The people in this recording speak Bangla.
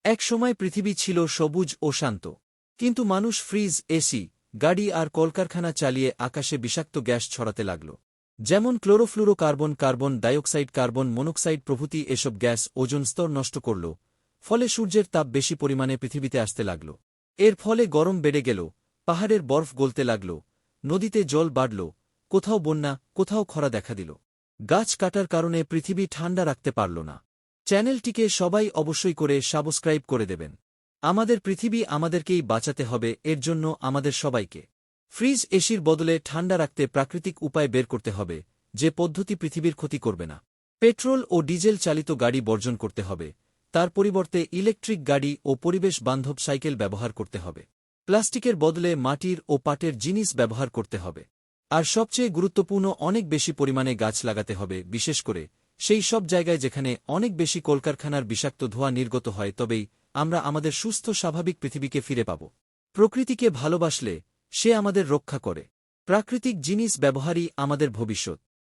এক সময় পৃথিবী ছিল সবুজ ও শান্ত। কিন্তু মানুষ ফ্রিজ, এসি, গাড়ি আর কলকারখানা চালিয়ে আকাশে বিষাক্ত গ্যাস ছড়াতে লাগল। যেমন chlorofluorocarbon, carbon dioxide, carbon monoxide প্রভৃতি। এসব গ্যাস ওজোন স্তর নষ্ট করল, ফলে সূর্যের তাপ বেশি পরিমাণে পৃথিবীতে আসতে লাগল। এর ফলে গরম বেড়ে গেল, পাহাড়ের বরফ গলতে লাগল, নদীতে জল বাড়ল, কোথাও বন্যা, কোথাও খরা দেখা দিল। গাছ কাটার কারণে পৃথিবী ঠান্ডা রাখতে পারল না। চ্যানেলটিকে সবাই অবশ্যই করে সাবস্ক্রাইব করে দেবেন। আমাদের পৃথিবী আমাদেরকেই বাঁচাতে হবে, এর জন্য আমাদের সবাইকে ফ্রিজ, এসির বদলে ঠান্ডা রাখতে প্রাকৃতিক উপায় বের করতে হবে, যে পদ্ধতি পৃথিবীর ক্ষতি করবে না। পেট্রোল ও ডিজেল চালিত গাড়ি বর্জন করতে হবে, তার পরিবর্তে ইলেকট্রিক গাড়ি ও পরিবেশ বান্ধব সাইকেল ব্যবহার করতে হবে। প্লাস্টিকের বদলে মাটির ও পাটের জিনিস ব্যবহার করতে হবে। আর সবচেয়ে গুরুত্বপূর্ণ, অনেক বেশি পরিমাণে গাছ লাগাতে হবে, বিশেষ করে সেই সব জায়গায় যেখানে অনেক বেশি কলকারখানার বিষাক্ত ধোঁয়া নির্গত হয়। তবেই আমরা আমাদের সুস্থ স্বাভাবিক পৃথিবীকে ফিরে পাব। প্রকৃতিকে ভালোবাসলে সে আমাদের রক্ষা করে। প্রাকৃতিক জিনিস ব্যবহারই আমাদের ভবিষ্যৎ।